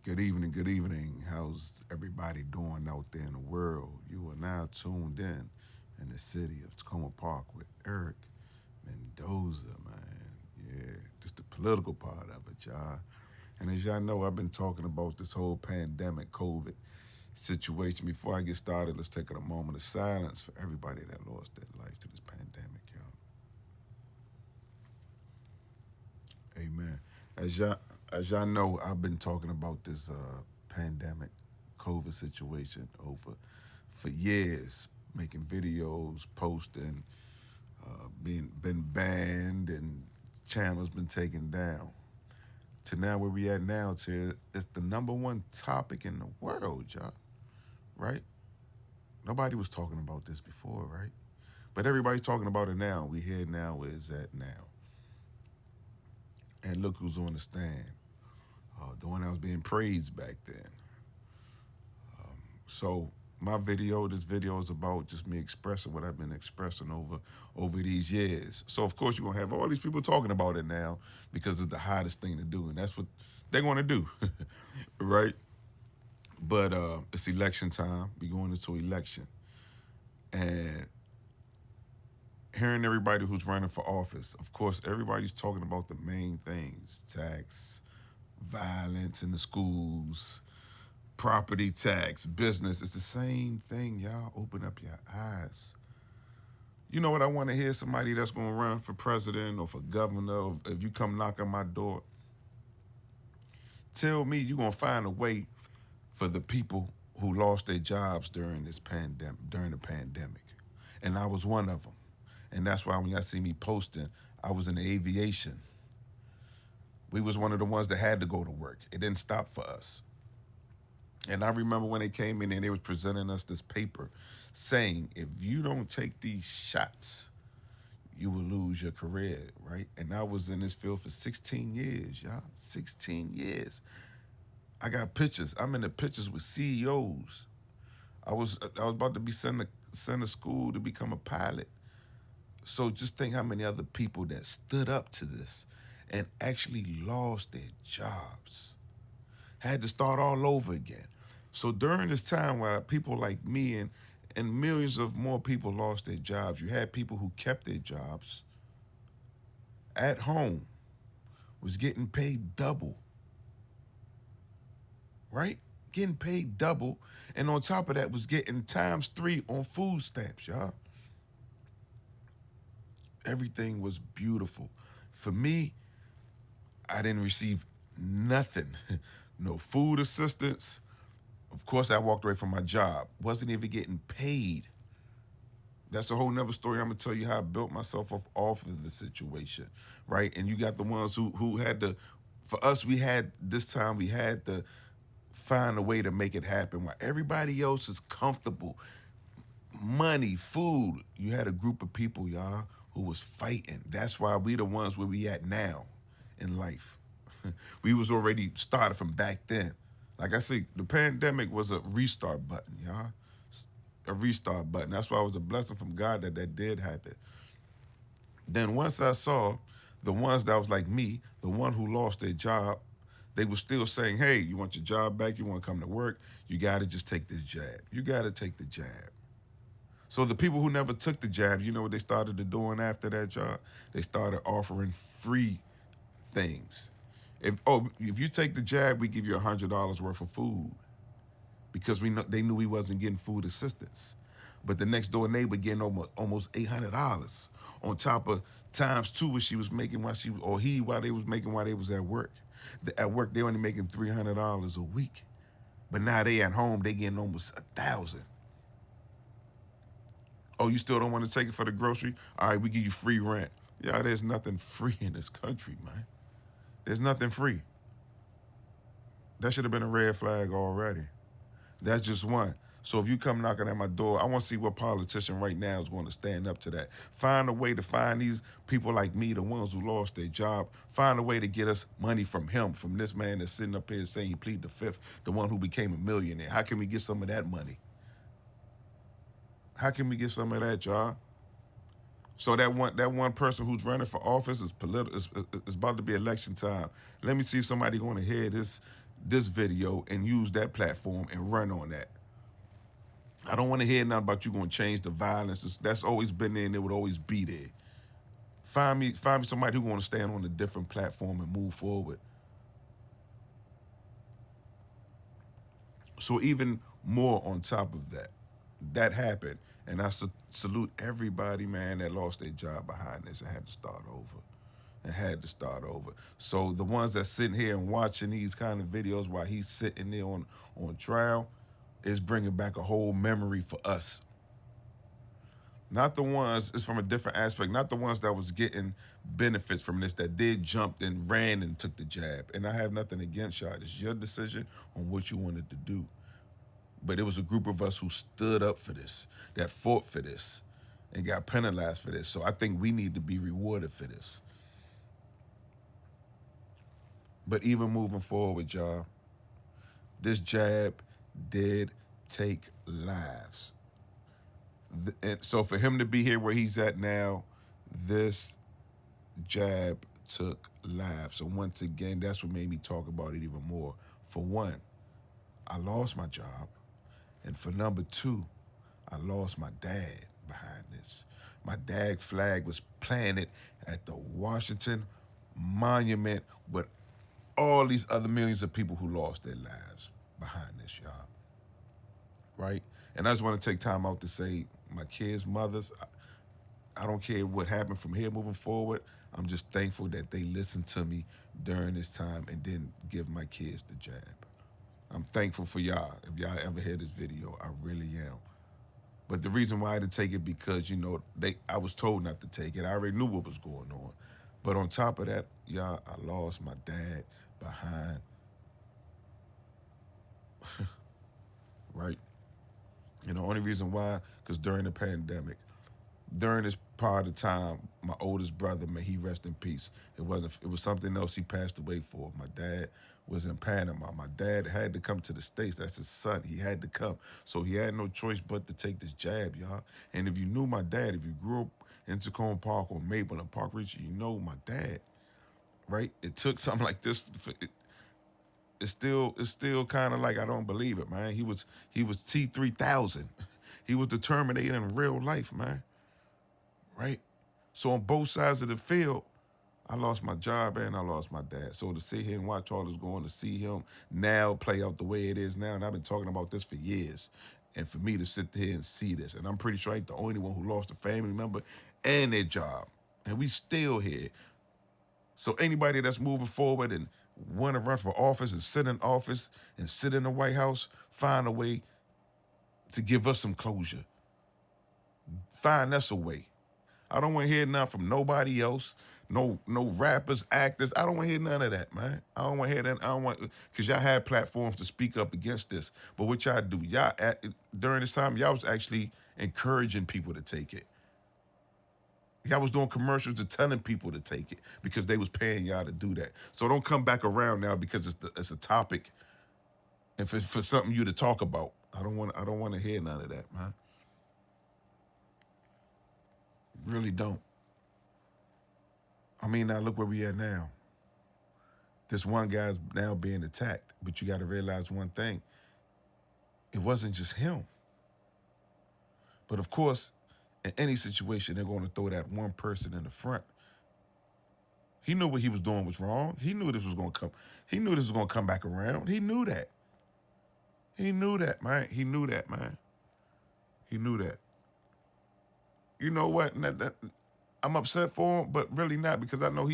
Good evening, good evening. How's everybody doing out there in the world? You are now tuned in the city of Tacoma Park with Eric Mendoza, man. Yeah, just the political part of it, y'all. And as y'all know, I've been talking about this whole pandemic, COVID situation. Before I get started, let's take a moment of silence for everybody that lost their life to this pandemic, y'all. Amen. As y'all, as y'all know, I've been talking about this pandemic, COVID situation over for years, making videos, posting, being been banned, and channels been taken down. To now where we at now, to it's the number one topic in the world, y'all. Right? Nobody was talking about this before, right? But everybody's talking about it now. We here now. Where is that now? And look who's on the stand. The one that was being praised back then. So this video is about just me expressing what I've been expressing over these years. So of course you're gonna have all these people talking about it now because it's the hottest thing to do, and that's what they're gonna do, right? But it's election time. We going into election, and hearing everybody who's running for office, of course everybody's talking about the main things: tax, violence in the schools, property tax, business. It's the same thing, y'all. Open up your eyes. You know what? I want to hear somebody that's going to run for president or for governor. Or if you come knock on my door, tell me you're going to find a way for the people who lost their jobs during this pandemic, during the pandemic. And I was one of them. And that's why when y'all see me posting, I was in the aviation. We was one of the ones that had to go to work. It didn't stop for us. And I remember when they came in and they was presenting us this paper saying, if you don't take these shots, you will lose your career, right? And I was in this field for 16 years, y'all. 16 years. I got pictures. I'm in the pictures with CEOs. I was about to be sent to school to become a pilot. So just think how many other people that stood up to this and actually lost their jobs. Had to start all over again. So during this time where people like me and millions of more people lost their jobs, you had people who kept their jobs at home, was getting paid double, right? Getting paid double. And on top of that was getting times three on food stamps, y'all. Everything was beautiful. For me, I didn't receive nothing. No food assistance. Of course, I walked away from my job. Wasn't even getting paid. That's a whole nother story. I'm gonna tell you how I built myself off of the situation, right? And you got the ones who had to. For us, we had to find a way to make it happen. While everybody else is comfortable, money, food. You had a group of people, y'all, who was fighting. That's why we the ones where we at now in life. We was already started from back then. Like I said, the pandemic was a restart button, y'all. A restart button. That's why it was a blessing from God that did happen. Then once I saw the ones that was like me, the one who lost their job, they were still saying, hey, you want your job back? You want to come to work? You got to just take this jab. You got to take the jab. So the people who never took the jab, you know what they started doing after that job? They started offering free things. If you take the jab, we give you $100 worth of food because they knew we wasn't getting food assistance. But the next door neighbor getting almost $800 on top of times two what she was making while they was making while they was at work. At work they only making $300 a week, but now they at home they getting almost 1,000. Oh, you still don't want to take it for the grocery? All right, we give you free rent. Yeah, there's nothing free in this country, man. There's nothing free. That should have been a red flag already. That's just one. So if you come knocking at my door, I want to see what politician right now is going to stand up to that. Find a way to find these people like me, the ones who lost their job. Find a way to get us money from him, from this man that's sitting up here saying he pleaded the fifth, the one who became a millionaire. How can we get some of that money? How can we get some of that, y'all? So that one person who's running for office is political. It's about to be election time. Let me see somebody going to hear this video and use that platform and run on that. I don't want to hear nothing about you going to change the violence. That's always been there and it would always be there. Find me somebody who want to stand on a different platform and move forward. So even more on top of that, that happened. And I salute everybody, man, that lost their job behind this and had to start over. And had to start over. So the ones that sitting here and watching these kind of videos while he's sitting there on trial is bringing back a whole memory for us. Not the ones, it's from a different aspect, not the ones that was getting benefits from this, that did jumped and ran and took the jab. And I have nothing against y'all. It's your decision on what you wanted to do. But it was a group of us who stood up for this, that fought for this, and got penalized for this. So I think we need to be rewarded for this. But even moving forward, y'all, this jab did take lives. And so for him to be here where he's at now, this jab took lives. So once again, that's what made me talk about it even more. For one, I lost my job. And for number two, I lost my dad behind this. My dad flag was planted at the Washington Monument with all these other millions of people who lost their lives behind this, y'all. Right? And I just want to take time out to say, my kids' mothers, I don't care what happened from here moving forward. I'm just thankful that they listened to me during this time and didn't give my kids the jab. I'm thankful for y'all. If y'all ever hear this video, I really am. But the reason why I didn't take it because, I was told not to take it. I already knew what was going on. But on top of that, y'all, I lost my dad behind, right? And the only reason why, because during the pandemic, during this part of time, my oldest brother, may he rest in peace. It was something else he passed away for. My dad was in Panama. My dad had to come to the States. That's his son. He had to come. So he had no choice but to take this jab, y'all. And if you knew my dad, if you grew up in Tacoma Park or Maple and Park Ridge, you know my dad, right? It took something like this. It's still kind of like I don't believe it, man. He was T-3000. He was the Terminator in real life, man. Right? So on both sides of the field, I lost my job and I lost my dad. So to sit here and watch all this going, to see him now play out the way it is now, and I've been talking about this for years, and for me to sit here and see this, and I'm pretty sure I ain't the only one who lost a family member and their job, and we still here. So anybody that's moving forward and want to run for office and sit in office and sit in the White House, find a way to give us some closure. Find us a way. I don't want to hear nothing from nobody else. No rappers, actors. I don't want to hear none of that, man. I don't want to hear that. I don't want, because y'all had platforms to speak up against this. But what y'all do, during this time, y'all was actually encouraging people to take it. Y'all was doing commercials to telling people to take it because they was paying y'all to do that. So don't come back around now because it's a topic and for something you to talk about. I don't want to hear none of that, man. Really don't. I mean, now look where we at now. This one guy's now being attacked, but you got to realize one thing. It wasn't just him. But of course, in any situation, they're going to throw that one person in the front. He knew what he was doing was wrong. He knew this was going to come. He knew this was going to come back around. He knew that. He knew that, man. He knew that, man. He knew that. You know what? I'm upset for him, but really not, because I know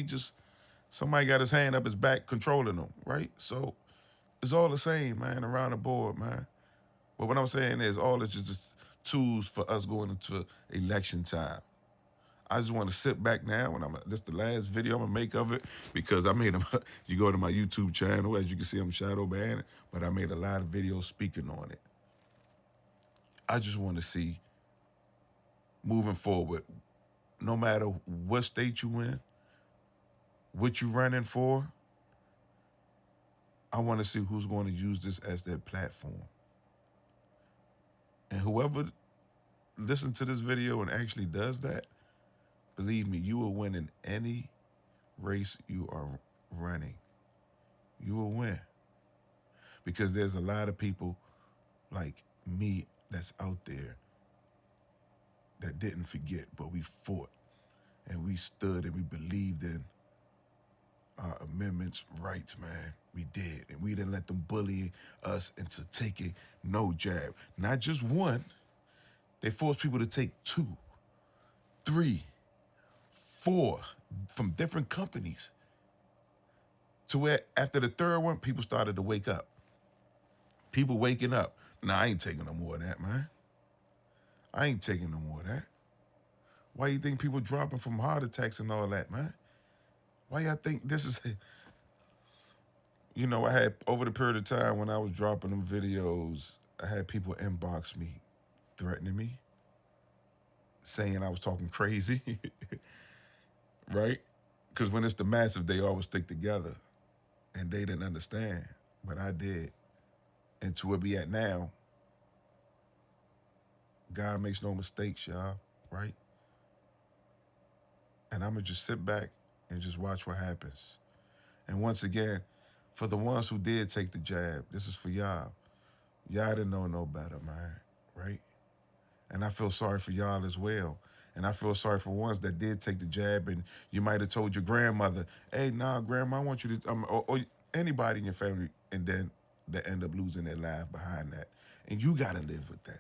somebody got his hand up his back controlling him, right? So it's all the same, man, around the board, man. But what I'm saying is all it's just tools for us going into election time. I just want to sit back now, and this the last video I'm gonna make of it, because I made them. You go to my YouTube channel, as you can see, I'm shadow banned, but I made a lot of videos speaking on it. I just want to see, moving forward, no matter what state you in, what you running for, I want to see who's going to use this as their platform. And whoever listens to this video and actually does that, believe me, you will win in any race you are running. You will win. because there's a lot of people like me that's out there that didn't forget, but we fought and we stood and we believed in our amendments rights, man. We did. And we didn't let them bully us into taking no jab. Not just one. They forced people to take two, three, four from different companies. To where after the third one, people started to wake up. People waking up. Nah, I ain't taking no more of that, man. I ain't taking no more of that. Why you think people dropping from heart attacks and all that, man? Why y'all think this is? I had over the period of time when I was dropping them videos, I had people inbox me, threatening me, saying I was talking crazy, right? Because when it's the massive, they always stick together, and they didn't understand, but I did. And to where we at now, God makes no mistakes, y'all, right? And I'm gonna just sit back and just watch what happens. And once again, for the ones who did take the jab, this is for y'all. Y'all didn't know no better, man, right? And I feel sorry for y'all as well. And I feel sorry for ones that did take the jab, and you might have told your grandmother, hey, nah, grandma, I want you to, or anybody in your family, and then they end up losing their life behind that. And you got to live with that.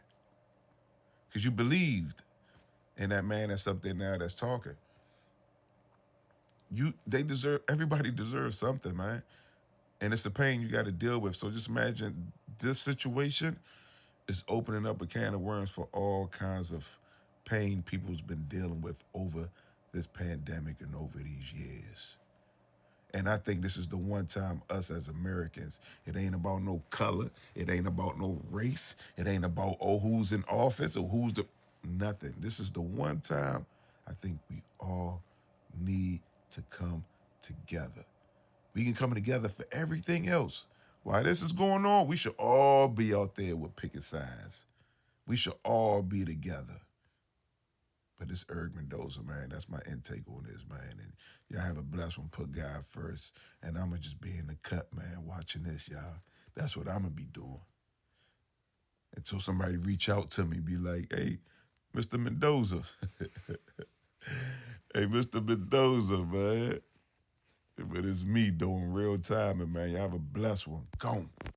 Because you believed in that man that's up there now that's talking. Everybody deserves something, man. And it's the pain you got to deal with. So just imagine this situation is opening up a can of worms for all kinds of pain people's been dealing with over this pandemic and over these years. And I think this is the one time us as Americans, it ain't about no color, it ain't about no race, it ain't about, who's in office or who's the, nothing. This is the one time I think we all need to come together. We can come together for everything else. While this is going on, we should all be out there with picket signs. We should all be together. But it's Eric Mendoza, man. That's my intake on this, man. And y'all have a blessed one. Put God first. And I'm going to just be in the cut, man, watching this, y'all. That's what I'm going to be doing. Until somebody reach out to me, be like, hey, Mr. Mendoza. Hey, Mr. Mendoza, man. But it's me doing real time, and man, y'all have a blessed one. Gone.